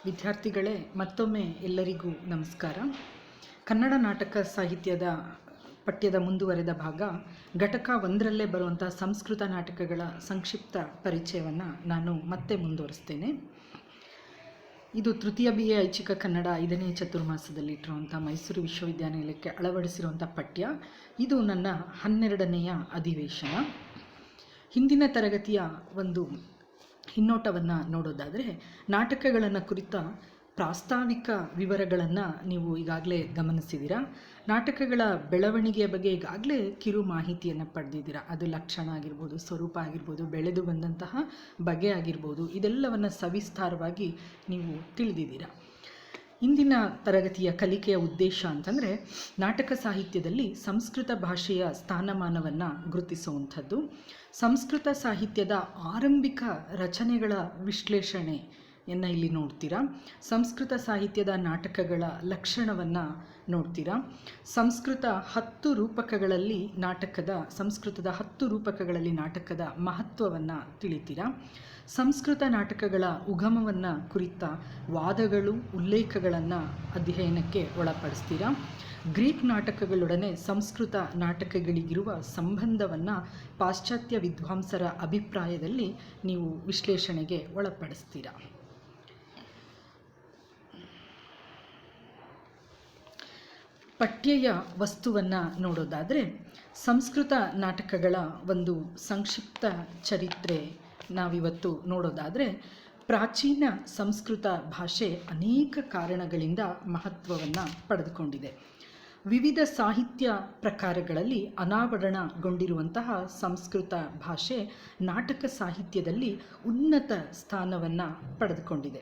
ವಿದ್ಯಾರ್ಥಿಗಳೇ, ಮತ್ತೊಮ್ಮೆ ಎಲ್ಲರಿಗೂ ನಮಸ್ಕಾರ. ಕನ್ನಡ ನಾಟಕ ಸಾಹಿತ್ಯದ ಪಠ್ಯದ ಮುಂದುವರೆದ ಭಾಗ ಘಟಕ 1ರಲ್ಲೇ ಬರುವಂಥ ಸಂಸ್ಕೃತ ನಾಟಕಗಳ ಸಂಕ್ಷಿಪ್ತ ಪರಿಚಯವನ್ನು ನಾನು ಮತ್ತೆ ಮುಂದುವರಿಸ್ತೇನೆ. ಇದು ತೃತೀಯ BA ಐಚ್ಛಿಕ ಕನ್ನಡ 5ನೇ ಚತುರ್ಮಾಸದಲ್ಲಿಟ್ಟಿರುವಂಥ ಮೈಸೂರು ವಿಶ್ವವಿದ್ಯಾನಿಲಯಕ್ಕೆ ಅಳವಡಿಸಿರುವಂಥ ಪಠ್ಯ. ಇದು ನನ್ನ 12ನೆಯ ಅಧಿವೇಶನ. ಹಿಂದಿನ ತರಗತಿಯ ಒಂದು ಹಿನ್ನೋಟವನ್ನು ನೋಡೋದಾದರೆ, ನಾಟಕಗಳನ್ನು ಕುರಿತ ಪ್ರಾಸ್ತಾವಿಕ ವಿವರಗಳನ್ನು ನೀವು ಈಗಾಗಲೇ ಗಮನಿಸಿದ್ದೀರಾ. ನಾಟಕಗಳ ಬೆಳವಣಿಗೆಯ ಬಗ್ಗೆ ಈಗಾಗಲೇ ಕಿರು ಮಾಹಿತಿಯನ್ನು ಪಡೆದಿದ್ದೀರಾ. ಅದು ಲಕ್ಷಣ ಆಗಿರ್ಬೋದು, ಸ್ವರೂಪ ಆಗಿರ್ಬೋದು, ಬೆಳೆದು ಬಂದಂತಹ ಬಗೆ ಆಗಿರ್ಬೋದು, ಇದೆಲ್ಲವನ್ನು ಸವಿಸ್ತಾರವಾಗಿ ನೀವು ತಿಳಿದಿದ್ದೀರಾ. ಇಂದಿನ ತರಗತಿಯ ಕಲಿಕೆಯ ಉದ್ದೇಶ ಅಂತಂದರೆ, ನಾಟಕ ಸಾಹಿತ್ಯದಲ್ಲಿ ಸಂಸ್ಕೃತ ಭಾಷೆಯ ಸ್ಥಾನಮಾನವನ್ನು ಗುರುತಿಸುವಂಥದ್ದು, ಸಂಸ್ಕೃತ ಸಾಹಿತ್ಯದ ಆರಂಭಿಕ ರಚನೆಗಳ ವಿಶ್ಲೇಷಣೆಯನ್ನು ಇಲ್ಲಿ ನೋಡ್ತೀರಾ, ಸಂಸ್ಕೃತ ಸಾಹಿತ್ಯದ ನಾಟಕಗಳ ಲಕ್ಷಣವನ್ನು ನೋಡ್ತೀರಾ, ಸಂಸ್ಕೃತದ 10 ರೂಪಕಗಳಲ್ಲಿ ನಾಟಕದ ಮಹತ್ವವನ್ನು ತಿಳಿತೀರಾ, ಸಂಸ್ಕೃತ ನಾಟಕಗಳ ಉಗಮವನ್ನು ಕುರಿತ ವಾದಗಳು, ಉಲ್ಲೇಖಗಳನ್ನು ಅಧ್ಯಯನಕ್ಕೆ ಒಳಪಡಿಸ್ತೀರಾ, ಗ್ರೀಕ್ ನಾಟಕಗಳೊಡನೆ ಸಂಸ್ಕೃತ ನಾಟಕಗಳಿಗಿರುವ ಸಂಬಂಧವನ್ನು ಪಾಶ್ಚಾತ್ಯ ವಿದ್ವಾಂಸರ ಅಭಿಪ್ರಾಯದಲ್ಲಿ ನೀವು ವಿಶ್ಲೇಷಣೆಗೆ ಒಳಪಡಿಸ್ತೀರಾ. ಪಠ್ಯೆಯ ವಸ್ತುವನ್ನು ನೋಡೋದಾದರೆ, ಸಂಸ್ಕೃತ ನಾಟಕಗಳ ಒಂದು ಸಂಕ್ಷಿಪ್ತ ಚರಿತ್ರೆ ನಾವಿವತ್ತು ನೋಡೋದಾದರೆ, ಪ್ರಾಚೀನ ಸಂಸ್ಕೃತ ಭಾಷೆ ಅನೇಕ ಕಾರಣಗಳಿಂದ ಮಹತ್ವವನ್ನು ಪಡೆದುಕೊಂಡಿದೆ. ವಿವಿಧ ಸಾಹಿತ್ಯ ಪ್ರಕಾರಗಳಲ್ಲಿ ಅನಾವರಣಗೊಂಡಿರುವಂತಹ ಸಂಸ್ಕೃತ ಭಾಷೆ ನಾಟಕ ಸಾಹಿತ್ಯದಲ್ಲಿ ಉನ್ನತ ಸ್ಥಾನವನ್ನು ಪಡೆದುಕೊಂಡಿದೆ.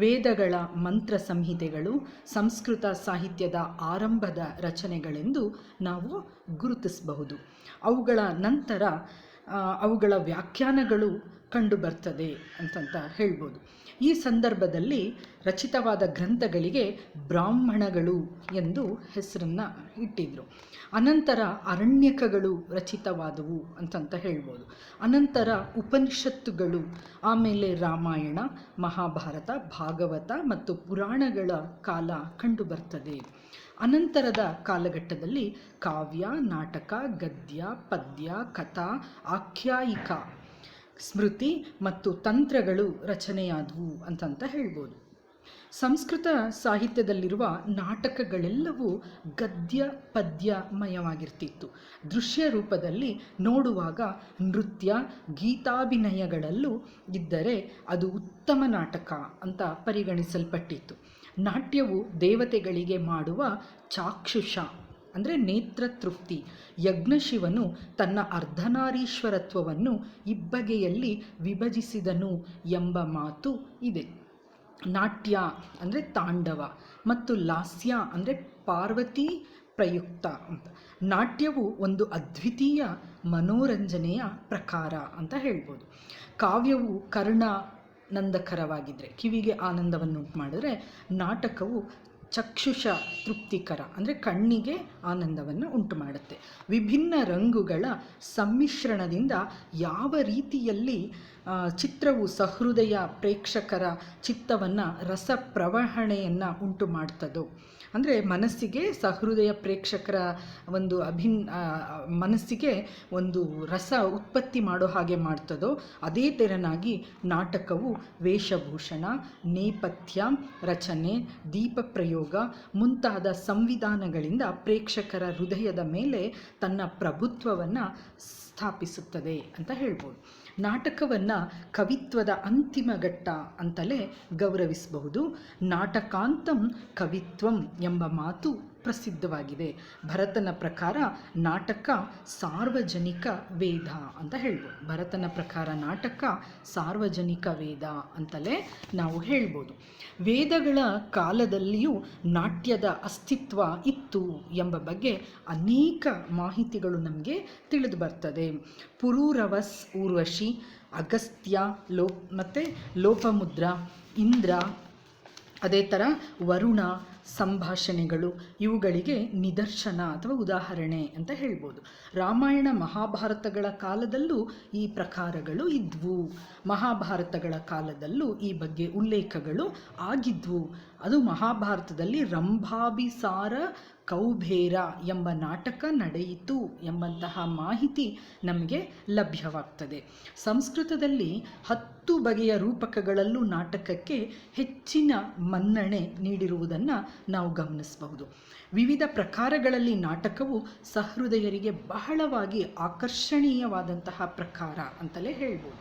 ವೇದಗಳ ಮಂತ್ರ ಸಂಹಿತೆಗಳು ಸಂಸ್ಕೃತ ಸಾಹಿತ್ಯದ ಆರಂಭದ ರಚನೆಗಳೆಂದು ನಾವು ಗುರುತಿಸಬಹುದು. ಅವುಗಳ ನಂತರ ಅವುಗಳ ವ್ಯಾಖ್ಯಾನಗಳು ಕಂಡುಬರ್ತದೆ ಅಂತಂತ ಹೇಳ್ಬೋದು. ಈ ಸಂದರ್ಭದಲ್ಲಿ ರಚಿತವಾದ ಗ್ರಂಥಗಳಿಗೆ ಬ್ರಾಹ್ಮಣಗಳು ಎಂದು ಹೆಸರನ್ನು ಇಟ್ಟಿದ್ರು. ಅನಂತರ ಅರಣ್ಯಕಗಳು ರಚಿತವಾದವು ಅಂತಂತ ಹೇಳ್ಬೋದು. ಅನಂತರ ಉಪನಿಷತ್ತುಗಳು, ಆಮೇಲೆ ರಾಮಾಯಣ, ಮಹಾಭಾರತ, ಭಾಗವತ ಮತ್ತು ಪುರಾಣಗಳ ಕಾಲ ಕಂಡುಬರ್ತದೆ. ಅನಂತರದ ಕಾಲಘಟ್ಟದಲ್ಲಿ ಕಾವ್ಯ, ನಾಟಕ, ಗದ್ಯ, ಪದ್ಯ, ಕಥಾ, ಆಖ್ಯಾಯಿಕ, ಸ್ಮೃತಿ ಮತ್ತು ತಂತ್ರಗಳು ರಚನೆಯಾದವು ಅಂತಂತ ಹೇಳ್ಬೋದು. ಸಂಸ್ಕೃತ ಸಾಹಿತ್ಯದಲ್ಲಿರುವ ನಾಟಕಗಳೆಲ್ಲವೂ ಗದ್ಯ ಪದ್ಯಮಯವಾಗಿರ್ತಿತ್ತು. ದೃಶ್ಯ ರೂಪದಲ್ಲಿ ನೋಡುವಾಗ ನೃತ್ಯ, ಗೀತಾಭಿನಯಗಳಲ್ಲೂ ಇದ್ದರೆ ಅದು ಉತ್ತಮ ನಾಟಕ ಅಂತ ಪರಿಗಣಿಸಲ್ಪಟ್ಟಿತ್ತು. ನಾಟ್ಯವು ದೇವತೆಗಳಿಗೆ ಮಾಡುವ ಚಾಕ್ಷುಷ ಅಂದರೆ ನೇತ್ರ ತೃಪ್ತಿ. ಯಜ್ಞಶಿವನು ತನ್ನ ಅರ್ಧನಾರೀಶ್ವರತ್ವವನ್ನು ಇಬ್ಬಗೆಯಲ್ಲಿ ವಿಭಜಿಸಿದನು ಎಂಬ ಮಾತು ಇದೆ. ನಾಟ್ಯ ಅಂದರೆ ತಾಂಡವ ಮತ್ತು ಲಾಸ್ಯ ಅಂದರೆ ಪಾರ್ವತಿ ಪ್ರಯುಕ್ತ ಅಂತ. ನಾಟ್ಯವು ಒಂದು ಅದ್ವಿತೀಯ ಮನೋರಂಜನೆಯ ಪ್ರಕಾರ ಅಂತ ಹೇಳ್ಬೋದು. ಕಾವ್ಯವು ಕರ್ಣಾನಂದಕರವಾಗಿದ್ದರೆ, ಕಿವಿಗೆ ಆನಂದವನ್ನುಂಟು ಮಾಡಿದ್ರೆ, ನಾಟಕವು ಚಕ್ಷುಷ ತೃಪ್ತಿಕರ ಅಂದರೆ ಕಣ್ಣಿಗೆ ಆನಂದವನ್ನು ಉಂಟು ಮಾಡುತ್ತೆ. ವಿಭಿನ್ನ ರಂಗುಗಳ ಸಮ್ಮಿಶ್ರಣದಿಂದ ಯಾವ ರೀತಿಯಲ್ಲಿ ಚಿತ್ರವು ಸಹೃದಯ ಪ್ರೇಕ್ಷಕರ ಚಿತ್ತವನ್ನು ರಸಪ್ರವಹಣೆಯನ್ನು ಉಂಟು ಮಾಡ್ತದೋ, ಅಂದರೆ ಮನಸ್ಸಿಗೆ ಸಹೃದಯ ಪ್ರೇಕ್ಷಕರ ಒಂದು ಮನಸ್ಸಿಗೆ ಒಂದು ರಸ ಉತ್ಪತ್ತಿ ಮಾಡೋ ಹಾಗೆ ಮಾಡ್ತದೋ, ಅದೇ ತೆರನಾಗಿ ನಾಟಕವು ವೇಷಭೂಷಣ, ನೇಪಥ್ಯ ರಚನೆ, ದೀಪ ಪ್ರಯೋಗ ಮುಂತಾದ ಸಂವಿಧಾನಗಳಿಂದ ಪ್ರೇಕ್ಷಕರ ಹೃದಯದ ಮೇಲೆ ತನ್ನ ಪ್ರಭುತ್ವವನ್ನು ಸ್ಥಾಪಿಸುತ್ತದೆ ಅಂತ ಹೇಳ್ಬೋದು. ನಾಟಕವನ್ನು ಕವಿತ್ವದ ಅಂತಿಮ ಘಟ್ಟ ಅಂತಲೇ ಗೌರವಿಸಬಹುದು. ನಾಟಕಾಂತಂ ಕವಿತ್ವಂ ಎಂಬ ಮಾತು ಪ್ರಸಿದ್ಧವಾಗಿದೆ. ಭರತನ ಪ್ರಕಾರ ನಾಟಕ ಸಾರ್ವಜನಿಕ ವೇದ ಅಂತ ಹೇಳ್ಬೋದು. ಭರತನ ಪ್ರಕಾರ ನಾಟಕ ಸಾರ್ವಜನಿಕ ವೇದ ಅಂತಲೇ ನಾವು ಹೇಳ್ಬೋದು. ವೇದಗಳ ಕಾಲದಲ್ಲಿಯೂ ನಾಟ್ಯದ ಅಸ್ತಿತ್ವ ಇತ್ತು ಎಂಬ ಬಗ್ಗೆ ಅನೇಕ ಮಾಹಿತಿಗಳು ನಮಗೆ ತಿಳಿದು ಬರ್ತದೆ. ಪುರೂರವಸ್, ಊರ್ವಶಿ, ಅಗಸ್ತ್ಯ, ಮತ್ತು ಲೋಪಮುದ್ರ, ಇಂದ್ರ, ಅದೇ ಥರ ವರುಣ, ಸಂಭಾಷಣೆಗಳು ಇವುಗಳಿಗೆ ನಿದರ್ಶನ ಅಥವಾ ಉದಾಹರಣೆ ಅಂತ ಹೇಳ್ಬೋದು. ರಾಮಾಯಣ ಮಹಾಭಾರತಗಳ ಕಾಲದಲ್ಲೂ ಈ ಪ್ರಕಾರಗಳು ಇದ್ವು. ಮಹಾಭಾರತಗಳ ಕಾಲದಲ್ಲೂ ಈ ಬಗ್ಗೆ ಉಲ್ಲೇಖಗಳು ಆಗಿದ್ವು. ಅದು ಮಹಾಭಾರತದಲ್ಲಿ ರಂಭಾಭಿಸಾರ ಕೌಬೇರ ಎಂಬ ನಾಟಕ ನಡೆಯಿತು ಎಂಬಂತಹ ಮಾಹಿತಿ ನಮಗೆ ಲಭ್ಯವಾಗ್ತದೆ. ಸಂಸ್ಕೃತದಲ್ಲಿ 10 ಬಗೆಯ ರೂಪಕಗಳಲ್ಲೂ ನಾಟಕಕ್ಕೆ ಹೆಚ್ಚಿನ ಮನ್ನಣೆ ನೀಡಿರುವುದನ್ನು ನಾವು ಗಮನಿಸಬಹುದು. ವಿವಿಧ ಪ್ರಕಾರಗಳಲ್ಲಿ ನಾಟಕವು ಸಹೃದಯರಿಗೆ ಬಹಳವಾಗಿ ಆಕರ್ಷಣೀಯವಾದಂತಹ ಪ್ರಕಾರ ಅಂತಲೇ ಹೇಳ್ಬೋದು.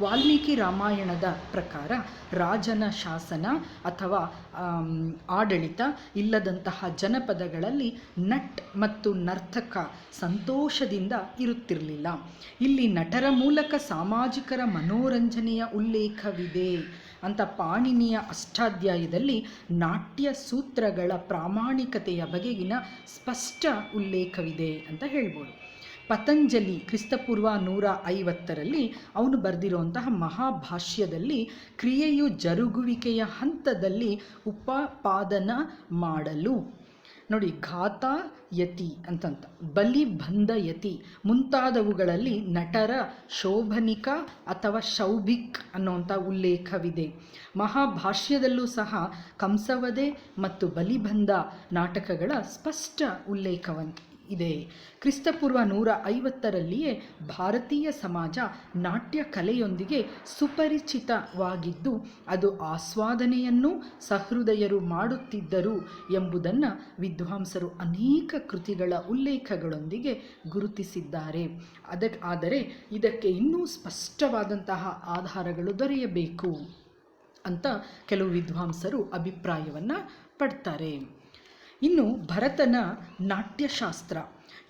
ವಾಲ್ಮೀಕಿ ರಾಮಾಯಣದ ಪ್ರಕಾರ ರಾಜನ ಶಾಸನ ಅಥವಾ ಆಡಳಿತ ಇಲ್ಲದಂತಹ ಜನಪದಗಳಲ್ಲಿ ನಟ್ ಮತ್ತು ನರ್ತಕ ಸಂತೋಷದಿಂದ ಇರುತ್ತಿರಲಿಲ್ಲ. ಇಲ್ಲಿ ನಟರ ಮೂಲಕ ಸಾಮಾಜಿಕರ ಮನೋರಂಜನೆಯ ಉಲ್ಲೇಖವಿದೆ ಅಂತ ಪಾಣಿನಿಯ ಅಷ್ಟಾಧ್ಯಾಯದಲ್ಲಿ ನಾಟ್ಯ ಸೂತ್ರಗಳ ಪ್ರಾಮಾಣಿಕತೆಯ ಬಗೆಗಿನ ಸ್ಪಷ್ಟ ಉಲ್ಲೇಖವಿದೆ ಅಂತ ಹೇಳ್ಬೋದು. ಪತಂಜಲಿ ಕ್ರಿಸ್ತಪೂರ್ವ 150ರಲ್ಲಿ ಅವನು ಬರೆದಿರುವಂತಹ ಮಹಾಭಾಷ್ಯದಲ್ಲಿ ಕ್ರಿಯೆಯು ಜರುಗುವಿಕೆಯ ಹಂತದಲ್ಲಿ ಉಪಪಾದನ ಮಾಡಲು ನೋಡಿ ಘಾತ ಯತಿ ಅಂತಂತ ಬಲಿಬಂಧ ಯತಿ ಮುಂತಾದವುಗಳಲ್ಲಿ ನಟರ ಶೋಭನಿಕ ಅಥವಾ ಶೌಭಿಕ್ ಅನ್ನುವಂಥ ಉಲ್ಲೇಖವಿದೆ. ಮಹಾಭಾಷ್ಯದಲ್ಲೂ ಸಹ ಕಂಸವಧೆ ಮತ್ತು ಬಲಿಬಂಧ ನಾಟಕಗಳ ಸ್ಪಷ್ಟ ಉಲ್ಲೇಖವನ್ನು ಇದೆ. ಕ್ರಿಸ್ತಪೂರ್ವ 150ರಲ್ಲಿಯೇ ಭಾರತೀಯ ಸಮಾಜ ನಾಟ್ಯ ಕಲೆಯೊಂದಿಗೆ ಸುಪರಿಚಿತವಾಗಿದ್ದು ಅದು ಆಸ್ವಾದನೆಯನ್ನು ಸಹೃದಯರು ಮಾಡುತ್ತಿದ್ದರು ಎಂಬುದನ್ನು ವಿದ್ವಾಂಸರು ಅನೇಕ ಕೃತಿಗಳ ಉಲ್ಲೇಖಗಳೊಂದಿಗೆ ಗುರುತಿಸಿದ್ದಾರೆ. ಆದರೆ ಇದಕ್ಕೆ ಇನ್ನೂ ಸ್ಪಷ್ಟವಾದಂತಹ ಆಧಾರಗಳು ದೊರೆಯಬೇಕು ಅಂತ ಕೆಲವು ವಿದ್ವಾಂಸರು ಅಭಿಪ್ರಾಯವನ್ನು ಪಡ್ತಾರೆ. ಇನ್ನು ಭರತನ ನಾಟ್ಯಶಾಸ್ತ್ರ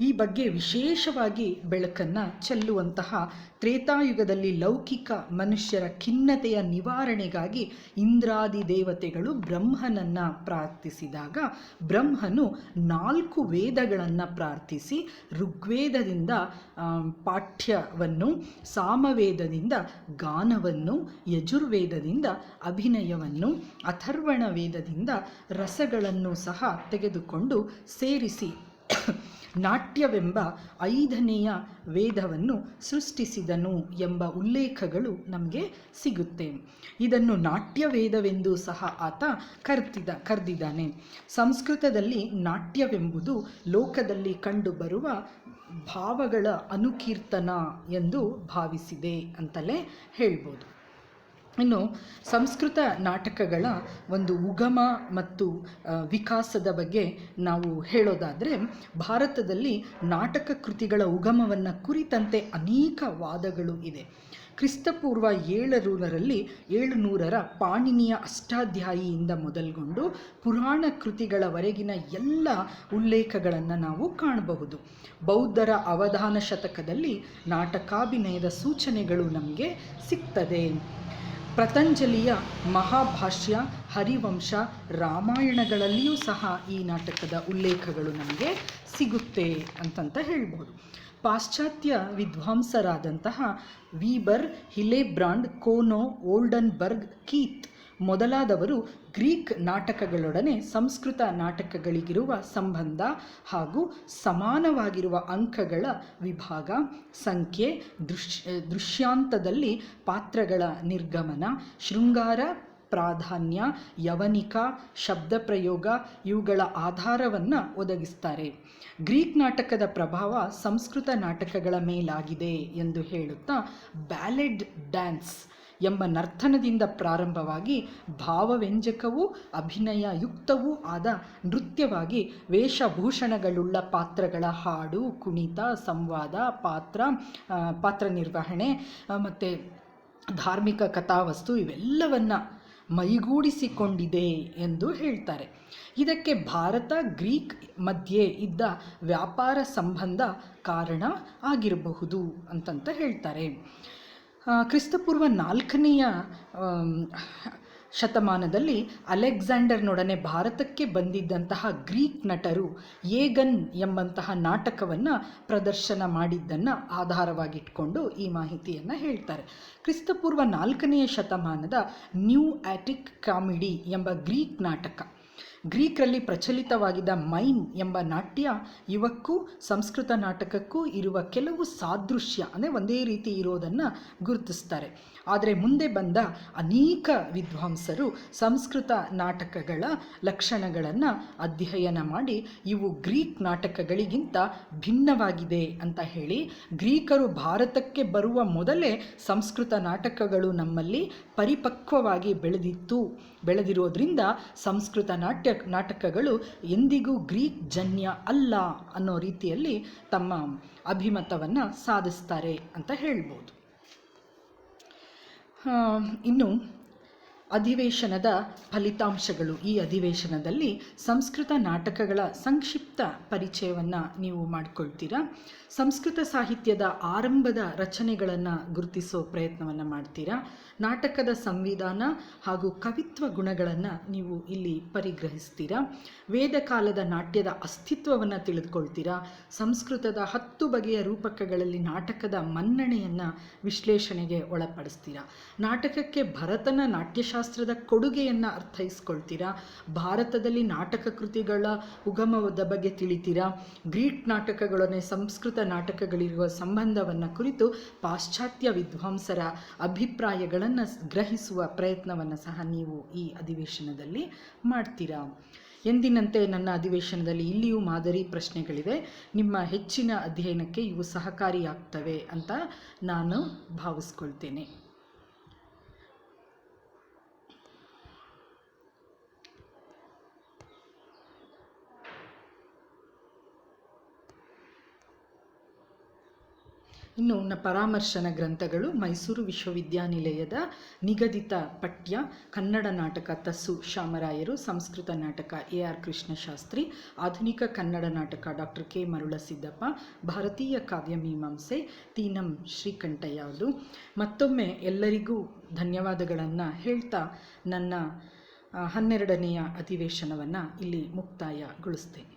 ಈ ಬಗ್ಗೆ ವಿಶೇಷವಾಗಿ ಬೆಳಕನ್ನು ಚೆಲ್ಲುವಂತಹ ತ್ರೇತಾಯುಗದಲ್ಲಿ ಲೌಕಿಕ ಮನುಷ್ಯರ ಖಿನ್ನತೆಯ ನಿವಾರಣೆಗಾಗಿ ಇಂದ್ರಾದಿ ದೇವತೆಗಳು ಬ್ರಹ್ಮನನ್ನು ಪ್ರಾರ್ಥಿಸಿದಾಗ ಬ್ರಹ್ಮನು 4 ವೇದಗಳನ್ನು ಪ್ರಾರ್ಥಿಸಿ ಋಗ್ವೇದದಿಂದ ಪಾಠ್ಯವನ್ನು, ಸಾಮವೇದದಿಂದ ಗಾನವನ್ನು, ಯಜುರ್ವೇದದಿಂದ ಅಭಿನಯವನ್ನು, ಅಥರ್ವಣ ವೇದದಿಂದ ರಸಗಳನ್ನು ಸಹ ತೆಗೆದುಕೊಂಡು ಸೇರಿಸಿ ನಾಟ್ಯವೆಂಬ 5ನೆಯ ವೇದವನ್ನು ಸೃಷ್ಟಿಸಿದನು ಎಂಬ ಉಲ್ಲೇಖಗಳು ನಮಗೆ ಸಿಗುತ್ತೆ. ಇದನ್ನು ನಾಟ್ಯವೇದವೆಂದು ಸಹ ಆತ ಕರೆದಿದ್ದಾನೆ. ಸಂಸ್ಕೃತದಲ್ಲಿ ನಾಟ್ಯವೆಂಬುದು ಲೋಕದಲ್ಲಿ ಕಂಡುಬರುವ ಭಾವಗಳ ಅನುಕೀರ್ತನ ಎಂದು ಭಾವಿಸಿದೆ ಅಂತಲೇ ಹೇಳ್ಬೋದು. ಇನ್ನು ಸಂಸ್ಕೃತ ನಾಟಕಗಳ ಒಂದು ಉಗಮ ಮತ್ತು ವಿಕಾಸದ ಬಗ್ಗೆ ನಾವು ಹೇಳೋದಾದರೆ ಭಾರತದಲ್ಲಿ ನಾಟಕ ಕೃತಿಗಳ ಉಗಮವನ್ನು ಕುರಿತಂತೆ ಅನೇಕ ವಾದಗಳು ಇದೆ. ಕ್ರಿಸ್ತಪೂರ್ವ 700ರ ಪಾಣಿನಿಯ ಅಷ್ಟಾಧ್ಯಾಯಿಯಿಂದ ಮೊದಲುಗೊಂಡು ಪುರಾಣ ಕೃತಿಗಳವರೆಗಿನ ಎಲ್ಲ ಉಲ್ಲೇಖಗಳನ್ನು ನಾವು ಕಾಣಬಹುದು. ಬೌದ್ಧರ ಅವಧಾನ ಶತಕದಲ್ಲಿ ನಾಟಕಾಭಿನಯದ ಸೂಚನೆಗಳು ನಮಗೆ ಸಿಗ್ತದೆ. ಪತಂಜಲಿಯ ಮಹಾಭಾಷ್ಯ, ಹರಿವಂಶ, ರಾಮಾಯಣಗಳಲ್ಲಿಯೂ ಸಹ ಈ ನಾಟಕದ ಉಲ್ಲೇಖಗಳು ನಮಗೆ ಸಿಗುತ್ತೆ ಅಂತಂತ ಹೇಳ್ಬೋದು. ಪಾಶ್ಚಾತ್ಯ ವಿದ್ವಾಂಸರಾದಂತಹ ವೀಬರ್, ಹಿಲೆಬ್ರಾಂಡ್, ಕೋನೋ, ಓಲ್ಡನ್ಬರ್ಗ್, ಕೀತ್ ಮೊದಲಾದವರು ಗ್ರೀಕ್ ನಾಟಕಗಳೊಡನೆ ಸಂಸ್ಕೃತ ನಾಟಕಗಳಿಗಿರುವ ಸಂಬಂಧ ಹಾಗೂ ಸಮಾನವಾಗಿರುವ ಅಂಕಗಳ ವಿಭಾಗ, ಸಂಖ್ಯೆ, ದೃಶ್ಯಾಂತದಲ್ಲಿ ಪಾತ್ರಗಳ ನಿರ್ಗಮನ, ಶೃಂಗಾರ, ಪ್ರಾಧಾನ್ಯ, ಯವನಿಕ, ಶಬ್ದ ಪ್ರಯೋಗ ಇವುಗಳ ಆಧಾರವನ್ನು ಒದಗಿಸ್ತಾರೆ. ಗ್ರೀಕ್ ನಾಟಕದ ಪ್ರಭಾವ ಸಂಸ್ಕೃತ ನಾಟಕಗಳ ಮೇಲಾಗಿದೆ ಎಂದು ಹೇಳುತ್ತಾ ಬ್ಯಾಲೆಡ್ ಡ್ಯಾನ್ಸ್ ಎಂಬ ನರ್ತನದಿಂದ ಪ್ರಾರಂಭವಾಗಿ ಭಾವವ್ಯಂಜಕವೂ ಅಭಿನಯ ಯುಕ್ತವೂ ಆದ ನೃತ್ಯವಾಗಿ ವೇಷಭೂಷಣಗಳುಳ್ಳ ಪಾತ್ರಗಳ ಹಾಡು, ಕುಣಿತ, ಸಂವಾದ, ಪಾತ್ರ ನಿರ್ವಹಣೆ ಮತ್ತು ಧಾರ್ಮಿಕ ಕಥಾವಸ್ತು ಇವೆಲ್ಲವನ್ನು ಮೈಗೂಡಿಸಿಕೊಂಡಿದೆ ಎಂದು ಹೇಳ್ತಾರೆ. ಇದಕ್ಕೆ ಭಾರತ ಗ್ರೀಕ್ ಮಧ್ಯೆ ಇದ್ದ ವ್ಯಾಪಾರ ಸಂಬಂಧ ಕಾರಣ ಆಗಿರಬಹುದು ಅಂತಂತ ಹೇಳ್ತಾರೆ. ಕ್ರಿಸ್ತಪೂರ್ವ 4ನೆಯ ಶತಮಾನದಲ್ಲಿ ಅಲೆಕ್ಸಾಂಡರ್ನೊಡನೆ ಭಾರತಕ್ಕೆ ಬಂದಿದ್ದಂತಹ ಗ್ರೀಕ್ ನಟರು ಏಗನ್ ಎಂಬಂತಹ ನಾಟಕವನ್ನು ಪ್ರದರ್ಶನ ಮಾಡಿದ್ದನ್ನು ಆಧಾರವಾಗಿಟ್ಕೊಂಡು ಈ ಮಾಹಿತಿಯನ್ನು ಹೇಳ್ತಾರೆ. ಕ್ರಿಸ್ತಪೂರ್ವ 4ನೆಯ ಶತಮಾನದ ನ್ಯೂ ಆಟಿಕ್ ಕಾಮಿಡಿ ಎಂಬ ಗ್ರೀಕ್ ನಾಟಕ ಗ್ರೀಕರಲ್ಲಿ ಪ್ರಚಲಿತವಾಗಿದ್ದ ಮೈಮ್ ಎಂಬ ನಾಟ್ಯ ಇವಕ್ಕೂ ಸಂಸ್ಕೃತ ನಾಟಕಕ್ಕೂ ಇರುವ ಕೆಲವು ಸಾದೃಶ್ಯ ಅಂದರೆ ಒಂದೇ ರೀತಿ ಇರೋದನ್ನು ಗುರುತಿಸ್ತಾರೆ. ಆದರೆ ಮುಂದೆ ಬಂದ ಅನೇಕ ವಿದ್ವಾಂಸರು ಸಂಸ್ಕೃತ ನಾಟಕಗಳ ಲಕ್ಷಣಗಳನ್ನು ಅಧ್ಯಯನ ಮಾಡಿ ಇವು ಗ್ರೀಕ್ ನಾಟಕಗಳಿಗಿಂತ ಭಿನ್ನವಾಗಿದೆ ಅಂತ ಹೇಳಿ, ಗ್ರೀಕರು ಭಾರತಕ್ಕೆ ಬರುವ ಮೊದಲೇ ಸಂಸ್ಕೃತ ನಾಟಕಗಳು ನಮ್ಮಲ್ಲಿ ಪರಿಪಕ್ವವಾಗಿ ಬೆಳೆದಿರೋದ್ರಿಂದ ಸಂಸ್ಕೃತ ನಾಟಕಗಳು ಎಂದಿಗೂ ಗ್ರೀಕ್ ಜನ್ಯ ಅಲ್ಲ ಅನ್ನೋ ರೀತಿಯಲ್ಲಿ ತಮ್ಮ ಅಭಿಮತವನ್ನು ಸಾಧಿಸ್ತಾರೆ ಅಂತ ಹೇಳ್ಬೋದು. ಇನ್ನು ಅಧಿವೇಶನದ ಫಲಿತಾಂಶಗಳು. ಈ ಅಧಿವೇಶನದಲ್ಲಿ ಸಂಸ್ಕೃತ ನಾಟಕಗಳ ಸಂಕ್ಷಿಪ್ತ ಪರಿಚಯವನ್ನು ನೀವು ಮಾಡಿಕೊಳ್ತೀರಾ. ಸಂಸ್ಕೃತ ಸಾಹಿತ್ಯದ ಆರಂಭದ ರಚನೆಗಳನ್ನು ಗುರುತಿಸೋ ಪ್ರಯತ್ನವನ್ನು ಮಾಡ್ತೀರಾ. ನಾಟಕದ ಸಂವಿಧಾನ ಹಾಗೂ ಕವಿತ್ವ ಗುಣಗಳನ್ನು ನೀವು ಇಲ್ಲಿ ಪರಿಗ್ರಹಿಸ್ತೀರಾ. ವೇದಕಾಲದ ನಾಟ್ಯದ ಅಸ್ತಿತ್ವವನ್ನು ತಿಳಿದುಕೊಳ್ತೀರಾ. ಸಂಸ್ಕೃತದ 10 ಬಗೆಯ ರೂಪಕಗಳಲ್ಲಿ ನಾಟಕದ ಮನ್ನಣೆಯನ್ನು ವಿಶ್ಲೇಷಣೆಗೆ ಒಳಪಡಿಸ್ತೀರಾ. ನಾಟಕಕ್ಕೆ ಭರತನ ನಾಟ್ಯಶಾಸ್ತ್ರದ ಕೊಡುಗೆಯನ್ನು ಅರ್ಥೈಸ್ಕೊಳ್ತೀರಾ. ಭಾರತದಲ್ಲಿ ನಾಟಕ ಕೃತಿಗಳ ಉಗಮದ ಬಗ್ಗೆ ತಿಳಿತೀರಾ. ಗ್ರೀಕ್ ನಾಟಕಗಳೊಡನೆ ಸಂಸ್ಕೃತ ನಾಟಕಗಳಿರುವ ಸಂಬಂಧವನ್ನು ಕುರಿತು ಪಾಶ್ಚಾತ್ಯ ವಿದ್ವಾಂಸರ ಅಭಿಪ್ರಾಯಗಳನ್ನು ಗ್ರಹಿಸುವ ಪ್ರಯತ್ನವನ್ನು ಸಹ ನೀವು ಈ ಅಧಿವೇಶನದಲ್ಲಿ ಮಾಡ್ತೀರಾ. ಎಂದಿನಂತೆ ನನ್ನ ಅಧಿವೇಶನದಲ್ಲಿ ಇಲ್ಲಿಯೂ ಮಾದರಿ ಪ್ರಶ್ನೆಗಳಿವೆ. ನಿಮ್ಮ ಹೆಚ್ಚಿನ ಅಧ್ಯಯನಕ್ಕೆ ಇವು ಸಹಕಾರಿಯಾಗ್ತವೆ ಅಂತ ನಾನು ಭಾವಿಸ್ಕೊಳ್ತೇನೆ. ಇನ್ನು ಪರಾಮರ್ಶನ ಗ್ರಂಥಗಳು: ಮೈಸೂರು ವಿಶ್ವವಿದ್ಯಾನಿಲಯದ ನಿಗದಿತ ಪಠ್ಯ ಕನ್ನಡ ನಾಟಕ ತಸ್ಸು ಶಾಮರಾಯರು, ಸಂಸ್ಕೃತ ನಾಟಕ AR ಕೃಷ್ಣಶಾಸ್ತ್ರಿ, ಆಧುನಿಕ ಕನ್ನಡ ನಾಟಕ ಡಾಕ್ಟರ್ ಕೆ ಮರುಳಸಿದ್ದಪ್ಪ, ಭಾರತೀಯ ಕಾವ್ಯಮೀಮಾಂಸೆ ತೀನಂ ಶ್ರೀಕಂಠಯ್ಯ ಅವರು. ಮತ್ತೊಮ್ಮೆ ಎಲ್ಲರಿಗೂ ಧನ್ಯವಾದಗಳನ್ನು ಹೇಳ್ತಾ ನನ್ನ 12ನೇಯ ಅಧಿವೇಶನವನ್ನು ಇಲ್ಲಿ ಮುಕ್ತಾಯಗೊಳಿಸ್ತೇನೆ.